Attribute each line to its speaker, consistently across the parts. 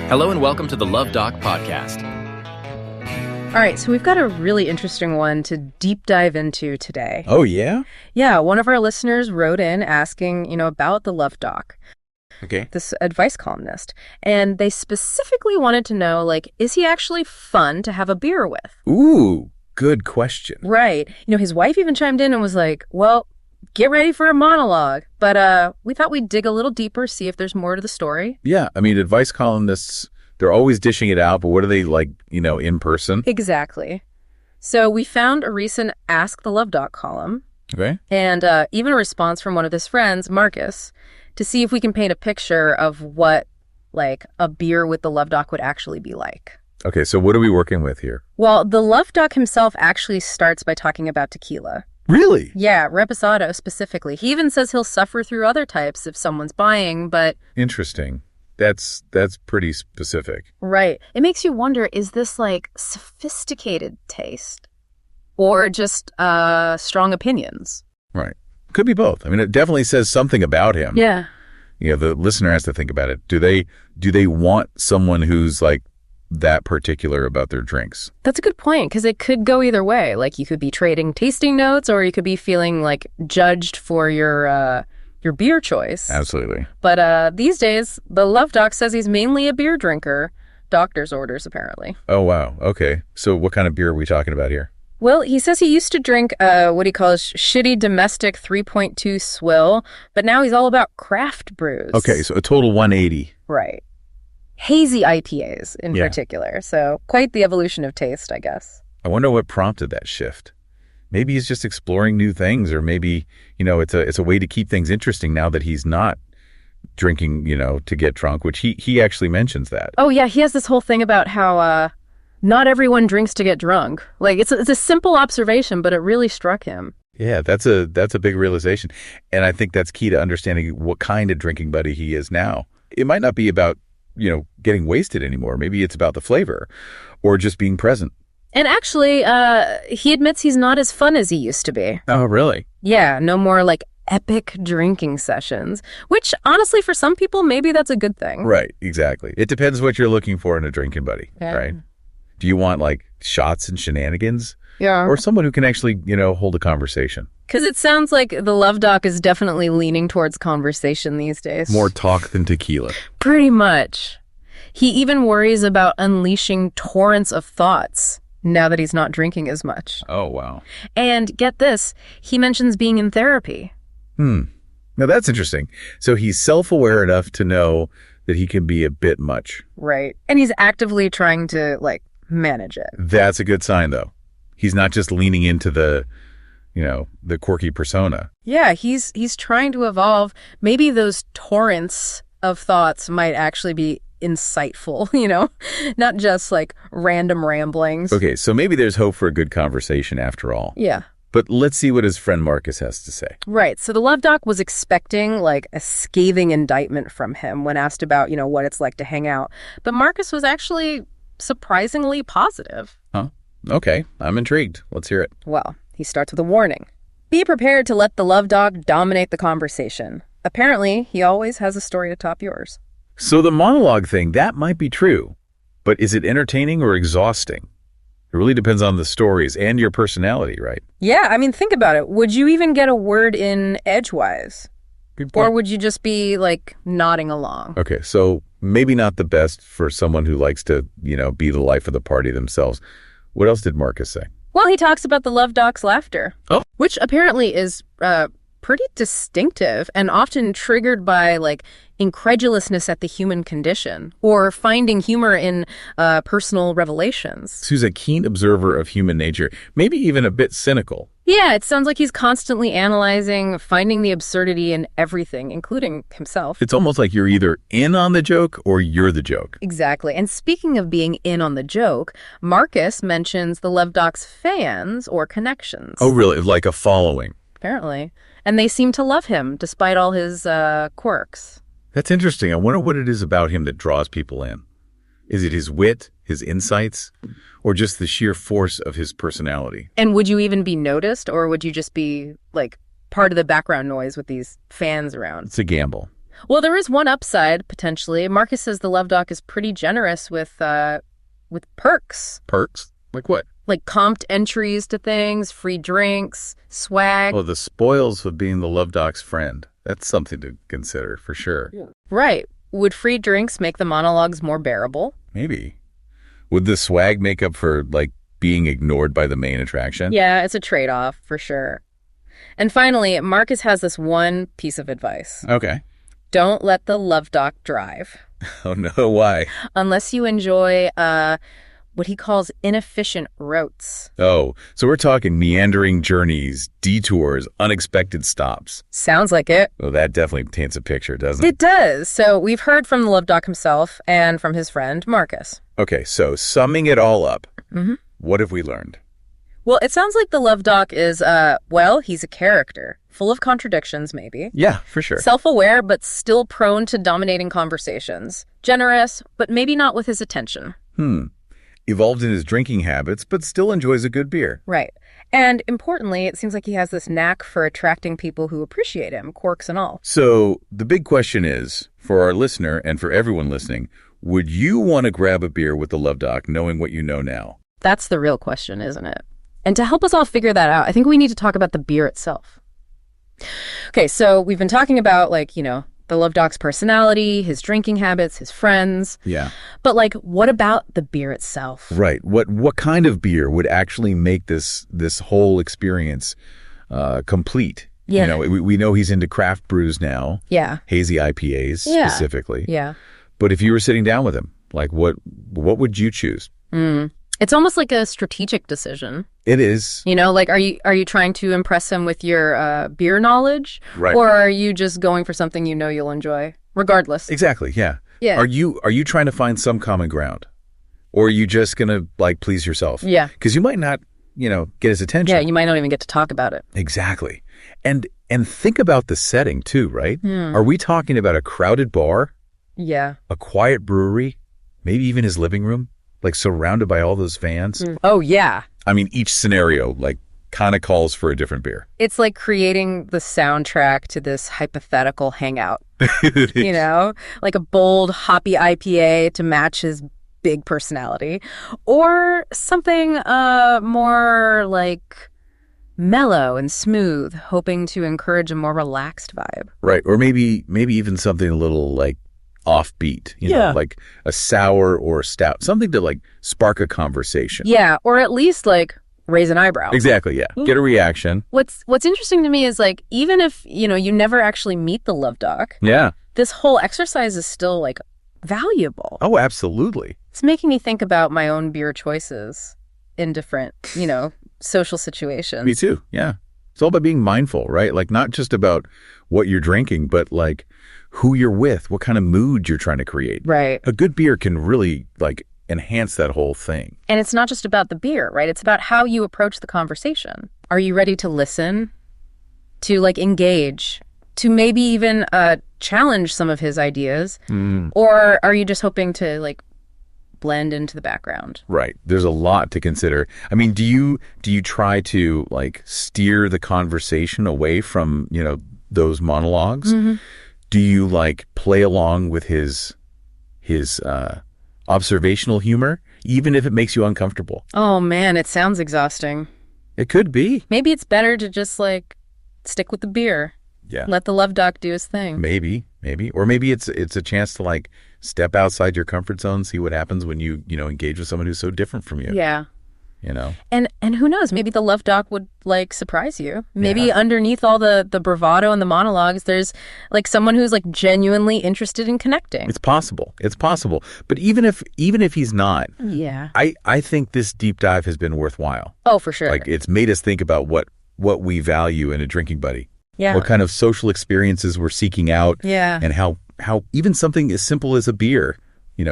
Speaker 1: Hello and welcome to the Luv Doc podcast.
Speaker 2: All right, so we've got a really interesting one to deep dive into today.
Speaker 3: Oh, yeah?
Speaker 2: Yeah, one of our listeners wrote in asking, about the Luv Doc.
Speaker 3: Okay.
Speaker 2: This advice columnist. And they specifically wanted to know, is he actually fun to have a beer with?
Speaker 3: Ooh, good question.
Speaker 2: Right. His wife even chimed in and was like, well, get ready for a monologue. But we thought we'd dig a little deeper, see if there's more to the story.
Speaker 3: Yeah, advice columnists, they're always dishing it out, but what are they like, in person?
Speaker 2: Exactly. So we found a recent Ask the Luv Doc column.
Speaker 3: Okay.
Speaker 2: And even a response from one of his friends, Marcus, to see if we can paint a picture of what, a beer with the Luv Doc would actually be like.
Speaker 3: Okay, so what are we working with here?
Speaker 2: Well, the Luv Doc himself actually starts by talking about tequila.
Speaker 3: Really?
Speaker 2: Yeah, reposado specifically. He even says he'll suffer through other types if someone's buying, but...
Speaker 3: Interesting. That's pretty specific.
Speaker 2: Right. It makes you wonder, is this, sophisticated taste? Or just strong opinions?
Speaker 3: Right. Could be both. It definitely says something about him.
Speaker 2: Yeah.
Speaker 3: The listener has to think about it. Do they want someone who's, that particular about their drinks?
Speaker 2: That's a good point, because it could go either way. You could be trading tasting notes, or you could be feeling judged for your beer choice.
Speaker 3: Absolutely.
Speaker 2: But these days, the Luv Doc says he's mainly a beer drinker. Doctor's orders, apparently.
Speaker 3: Oh, wow. Okay. So what kind of beer are we talking about here?
Speaker 2: Well, he says he used to drink what he calls shitty domestic 3.2 swill, but now he's all about craft brews.
Speaker 3: Okay, so a total 180.
Speaker 2: Right. Hazy IPAs in particular. So quite the evolution of taste, I guess.
Speaker 3: I wonder what prompted that shift. Maybe he's just exploring new things, or maybe, it's a way to keep things interesting now that he's not drinking, to get drunk, which he actually mentions that.
Speaker 2: Oh, yeah. He has this whole thing about how not everyone drinks to get drunk. It's a simple observation, but it really struck him.
Speaker 3: Yeah, that's a big realization. And I think that's key to understanding what kind of drinking buddy he is now. It might not be about getting wasted anymore. Maybe it's about the flavor or just being present.
Speaker 2: And actually, he admits he's not as fun as he used to be.
Speaker 3: Oh, really?
Speaker 2: Yeah, no more epic drinking sessions, which honestly, for some people, maybe that's a good thing.
Speaker 3: Right, exactly. It depends what you're looking for in a drinking buddy, right? Do you want shots and shenanigans?
Speaker 2: Yeah.
Speaker 3: Or someone who can actually, hold a conversation? Because
Speaker 2: it sounds like the Luv Doc is definitely leaning towards conversation these days.
Speaker 3: More talk than tequila.
Speaker 2: Pretty much. He even worries about unleashing torrents of thoughts now that he's not drinking as much.
Speaker 3: Oh, wow.
Speaker 2: And get this, he mentions being in therapy.
Speaker 3: Now that's interesting. So he's self-aware enough to know that he can be a bit much.
Speaker 2: Right. And he's actively trying to, manage it.
Speaker 3: That's a good sign, though. He's not just leaning into the quirky persona.
Speaker 2: Yeah, he's trying to evolve. Maybe those torrents of thoughts might actually be insightful, not just random ramblings.
Speaker 3: Okay, so maybe there's hope for a good conversation after all.
Speaker 2: Yeah.
Speaker 3: But let's see what his friend Marcus has to say.
Speaker 2: Right. So the Luv Doc was expecting a scathing indictment from him when asked about, what it's like to hang out. But Marcus was actually surprisingly positive.
Speaker 3: Huh? Okay, I'm intrigued. Let's hear it.
Speaker 2: Well, he starts with a warning. Be prepared to let the Luv Doc dominate the conversation. Apparently, he always has a story to top yours.
Speaker 3: So the monologue thing, that might be true. But is it entertaining or exhausting? It really depends on the stories and your personality, right?
Speaker 2: Yeah, think about it. Would you even get a word in edgewise?
Speaker 3: Good point.
Speaker 2: Or would you just be, nodding along?
Speaker 3: Okay, so maybe not the best for someone who likes to, be the life of the party themselves. What else did Marcus say?
Speaker 2: Well, he talks about the Luv Doc's laughter.
Speaker 3: Oh.
Speaker 2: Which apparently is pretty distinctive and often triggered by, incredulousness at the human condition or finding humor in personal revelations.
Speaker 3: Who's a keen observer of human nature, maybe even a bit cynical.
Speaker 2: Yeah, it sounds like he's constantly analyzing, finding the absurdity in everything, including himself.
Speaker 3: It's almost like you're either in on the joke or you're the joke.
Speaker 2: Exactly. And speaking of being in on the joke, Marcus mentions the Luv Doc's fans or connections.
Speaker 3: Oh, really? Like a following?
Speaker 2: Apparently. And they seem to love him, despite all his quirks.
Speaker 3: That's interesting. I wonder what it is about him that draws people in. Is it his wit, his insights, or just the sheer force of his personality?
Speaker 2: And would you even be noticed, or would you just be, part of the background noise with these fans around?
Speaker 3: It's a gamble.
Speaker 2: Well, there is one upside, potentially. Marcus says the Luv Doc is pretty generous with perks.
Speaker 3: Perks? Like what?
Speaker 2: Like comped entries to things, free drinks, swag.
Speaker 3: Oh, the spoils of being the Luv Doc's friend. That's something to consider, for sure.
Speaker 2: Yeah. Right. Would free drinks make the monologues more bearable?
Speaker 3: Maybe. Would the swag make up for, like, being ignored by the main attraction?
Speaker 2: Yeah, it's a trade-off, for sure. And finally, Marcus has this one piece of advice.
Speaker 3: Okay.
Speaker 2: Don't let the Luv Doc drive.
Speaker 3: Oh, no, why?
Speaker 2: Unless you enjoy what he calls inefficient routes.
Speaker 3: Oh, so we're talking meandering journeys, detours, unexpected stops.
Speaker 2: Sounds like it.
Speaker 3: Well, that definitely paints a picture, doesn't it?
Speaker 2: It does. So we've heard from the Luv Doc himself and from his friend, Marcus.
Speaker 3: Okay, so summing it all up, what have we learned?
Speaker 2: Well, it sounds like the Luv Doc is, he's a character, full of contradictions, maybe.
Speaker 3: Yeah, for sure.
Speaker 2: Self-aware, but still prone to dominating conversations. Generous, but maybe not with his attention.
Speaker 3: Evolved in his drinking habits, but still enjoys a good beer.
Speaker 2: Right. And importantly, it seems like he has this knack for attracting people who appreciate him, quirks and all.
Speaker 3: So the big question is, for our listener and for everyone listening, would you want to grab a beer with the Luv Doc knowing what you know now?
Speaker 2: That's the real question, isn't it? And to help us all figure that out, I think we need to talk about the beer itself. Okay, so we've been talking about, the Luv Doc's personality, his drinking habits, his friends.
Speaker 3: Yeah.
Speaker 2: But, what about the beer itself?
Speaker 3: Right. What kind of beer would actually make this whole experience complete?
Speaker 2: Yeah.
Speaker 3: We know he's into craft brews now.
Speaker 2: Yeah.
Speaker 3: Hazy IPAs specifically.
Speaker 2: Yeah.
Speaker 3: But if you were sitting down with him, what would you choose?
Speaker 2: It's almost like a strategic decision.
Speaker 3: It is.
Speaker 2: Are you trying to impress him with your beer knowledge?
Speaker 3: Right.
Speaker 2: Or are you just going for something you'll enjoy, regardless?
Speaker 3: Exactly, yeah.
Speaker 2: Yeah.
Speaker 3: Are you trying to find some common ground? Or are you just going to, please yourself?
Speaker 2: Yeah.
Speaker 3: Because you might not, get his attention.
Speaker 2: Yeah, you might not even get to talk about it.
Speaker 3: Exactly. And think about the setting, too, right? Are we talking about a crowded bar?
Speaker 2: Yeah.
Speaker 3: A quiet brewery? Maybe even his living room? Surrounded by all those fans?
Speaker 2: Oh, yeah.
Speaker 3: I mean, each scenario, kind of calls for a different beer.
Speaker 2: It's like creating the soundtrack to this hypothetical hangout. Like a bold, hoppy IPA to match his big personality. Or something more, mellow and smooth, hoping to encourage a more relaxed vibe.
Speaker 3: Right. Or maybe even something a little, offbeat, like a sour or a stout, something to spark a conversation.
Speaker 2: Yeah, or at least raise an eyebrow.
Speaker 3: Exactly, yeah. Get a reaction.
Speaker 2: What's interesting to me is even if, you never actually meet the Luv Doc,
Speaker 3: yeah,
Speaker 2: this whole exercise is still valuable.
Speaker 3: Oh, absolutely.
Speaker 2: It's making me think about my own beer choices in different, social situations.
Speaker 3: Me too, yeah. It's all about being mindful, right? Not just about what you're drinking, but who you're with, what kind of mood you're trying to create.
Speaker 2: Right.
Speaker 3: A good beer can really enhance that whole thing.
Speaker 2: And it's not just about the beer, right? It's about how you approach the conversation. Are you ready to listen, to engage, to maybe even challenge some of his ideas? Or are you just hoping to blend into the background?
Speaker 3: Right. There's a lot to consider. I mean, do you try to steer the conversation away from, those monologues? Do you play along with his observational humor, even if it makes you uncomfortable?
Speaker 2: Oh man, it sounds exhausting.
Speaker 3: It could be.
Speaker 2: Maybe it's better to just stick with the beer.
Speaker 3: Yeah.
Speaker 2: Let the Luv Doc do his thing.
Speaker 3: Maybe. Or maybe it's a chance to step outside your comfort zone, see what happens when you engage with someone who's so different from you.
Speaker 2: Yeah.
Speaker 3: And
Speaker 2: who knows, maybe the Luv Doc would surprise you. Maybe underneath all the bravado and the monologues, there's someone who's genuinely interested in connecting.
Speaker 3: It's possible. But even if he's not,
Speaker 2: yeah,
Speaker 3: I think this deep dive has been worthwhile.
Speaker 2: Oh, for sure.
Speaker 3: It's made us think about what we value in a drinking buddy.
Speaker 2: Yeah.
Speaker 3: What kind of social experiences we're seeking out.
Speaker 2: Yeah.
Speaker 3: And how even something as simple as a beer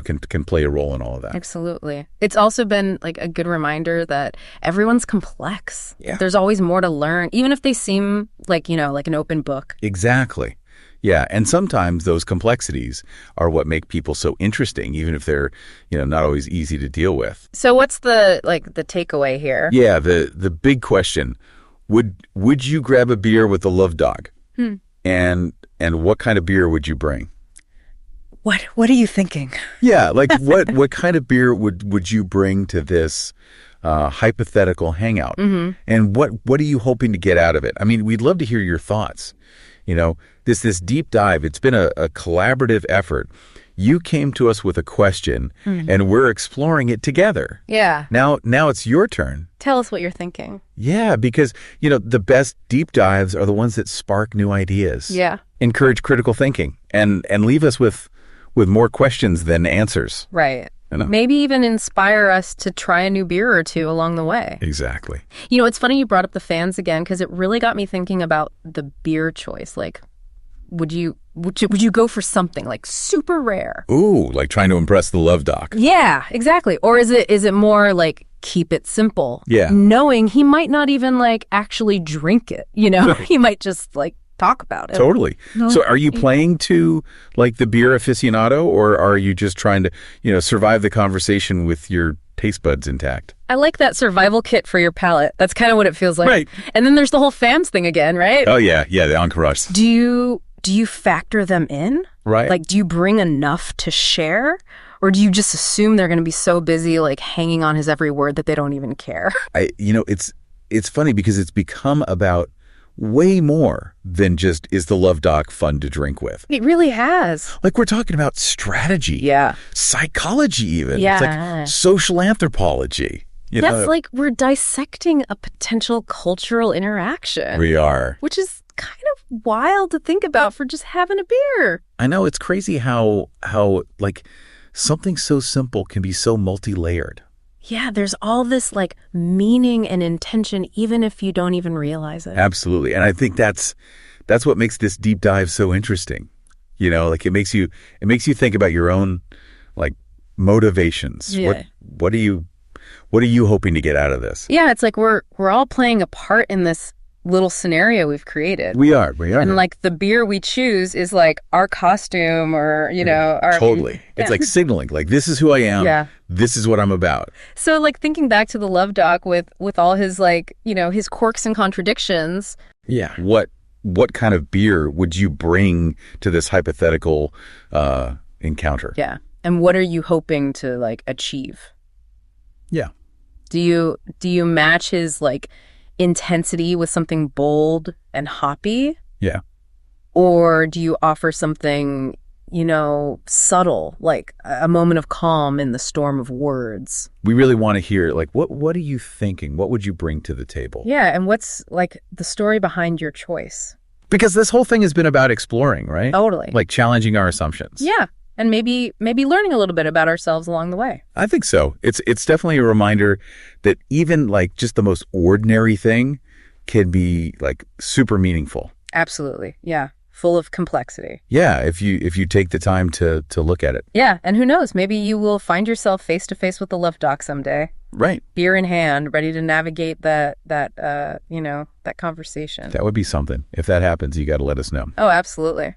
Speaker 3: can play a role in all of that.
Speaker 2: Absolutely. It's also been a good reminder that everyone's complex.
Speaker 3: Yeah.
Speaker 2: There's always more to learn, even if they seem like an open book.
Speaker 3: Exactly. Yeah. And sometimes those complexities are what make people so interesting, even if they're, not always easy to deal with.
Speaker 2: So what's the takeaway here?
Speaker 3: Yeah. The big question, would you grab a beer with the Luv Doc? And And what kind of beer would you bring?
Speaker 2: What are you thinking?
Speaker 3: Yeah, like what kind of beer would you bring to this hypothetical hangout?
Speaker 2: Mm-hmm.
Speaker 3: And what are you hoping to get out of it? I mean, we'd love to hear your thoughts. You know, this deep dive, it's been a collaborative effort. You came to us with a question, and we're exploring it together.
Speaker 2: Yeah.
Speaker 3: Now it's your turn.
Speaker 2: Tell us what you're thinking.
Speaker 3: Yeah, because, the best deep dives are the ones that spark new ideas.
Speaker 2: Yeah.
Speaker 3: Encourage critical thinking and leave us with more questions than answers.
Speaker 2: Right.
Speaker 3: I know.
Speaker 2: Maybe even inspire us to try a new beer or two along the way.
Speaker 3: Exactly.
Speaker 2: It's funny you brought up the fans again, because it really got me thinking about the beer choice. Like, would you go for something like super rare?
Speaker 3: Ooh, like trying to impress the Luv Doc.
Speaker 2: Yeah, exactly. Or is it more like keep it simple?
Speaker 3: Yeah.
Speaker 2: Knowing he might not even like actually drink it, He might just like talk about it.
Speaker 3: Totally. So are you playing to like the beer aficionado, or are you just trying to, survive the conversation with your taste buds intact?
Speaker 2: I like that survival kit for your palate. That's kind of what it feels like.
Speaker 3: Right.
Speaker 2: And then there's the whole fans thing again, right?
Speaker 3: Oh, yeah, the encourage.
Speaker 2: Do you factor them in?
Speaker 3: Right.
Speaker 2: Like, do you bring enough to share? Or do you just assume they're going to be so busy, like, hanging on his every word that they don't even care?
Speaker 3: It's funny because it's become about way more than just, is the Luv Doc fun to drink with?
Speaker 2: It really has.
Speaker 3: Like, we're talking about strategy.
Speaker 2: Yeah.
Speaker 3: Psychology even.
Speaker 2: Yeah.
Speaker 3: It's like social anthropology.
Speaker 2: That's like we're dissecting a potential cultural interaction.
Speaker 3: We are.
Speaker 2: Which is kind of wild to think about for just having a beer.
Speaker 3: I know, it's crazy how like something so simple can be so multi-layered.
Speaker 2: Yeah, there's all this like meaning and intention, even if you don't even realize it.
Speaker 3: Absolutely. And I think that's what makes this deep dive so interesting. Like it makes you think about your own like motivations.
Speaker 2: Yeah.
Speaker 3: What are you hoping to get out of this?
Speaker 2: Yeah, it's like we're all playing a part in this little scenario we've created.
Speaker 3: We are.
Speaker 2: And like the beer we choose is like our costume or, our...
Speaker 3: Totally.
Speaker 2: Yeah.
Speaker 3: It's like signaling, like this is who I am.
Speaker 2: Yeah.
Speaker 3: This is what I'm about.
Speaker 2: So like thinking back to the Luv Doc with all his like, his quirks and contradictions.
Speaker 3: Yeah. What kind of beer would you bring to this hypothetical encounter?
Speaker 2: Yeah. And what are you hoping to like achieve?
Speaker 3: Yeah.
Speaker 2: Do you match his like intensity with something bold and hoppy?
Speaker 3: Yeah.
Speaker 2: Or do you offer something, subtle, like a moment of calm in the storm of words?
Speaker 3: We really want to hear, like, what are you thinking? What would you bring to the table?
Speaker 2: Yeah, and what's like the story behind your choice?
Speaker 3: Because this whole thing has been about exploring, right?
Speaker 2: Totally.
Speaker 3: Like challenging our assumptions.
Speaker 2: Yeah. And maybe learning a little bit about ourselves along the way.
Speaker 3: I think so. It's definitely a reminder that even like just the most ordinary thing can be like super meaningful.
Speaker 2: Absolutely. Yeah. Full of complexity.
Speaker 3: Yeah, if you take the time to look at it.
Speaker 2: Yeah, and who knows, maybe you will find yourself face to face with the Luv Doc someday.
Speaker 3: Right.
Speaker 2: Beer in hand, ready to navigate that conversation.
Speaker 3: That would be something. If that happens, you got to let us know.
Speaker 2: Oh, absolutely.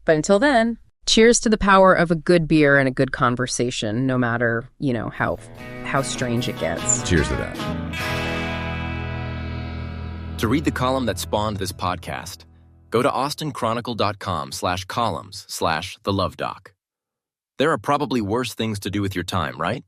Speaker 2: But until then, cheers to the power of a good beer and a good conversation, no matter, how strange it gets.
Speaker 3: Cheers to that.
Speaker 1: To read the column that spawned this podcast, go to austinchronicle.com/columns/the Luv Doc. There are probably worse things to do with your time, right?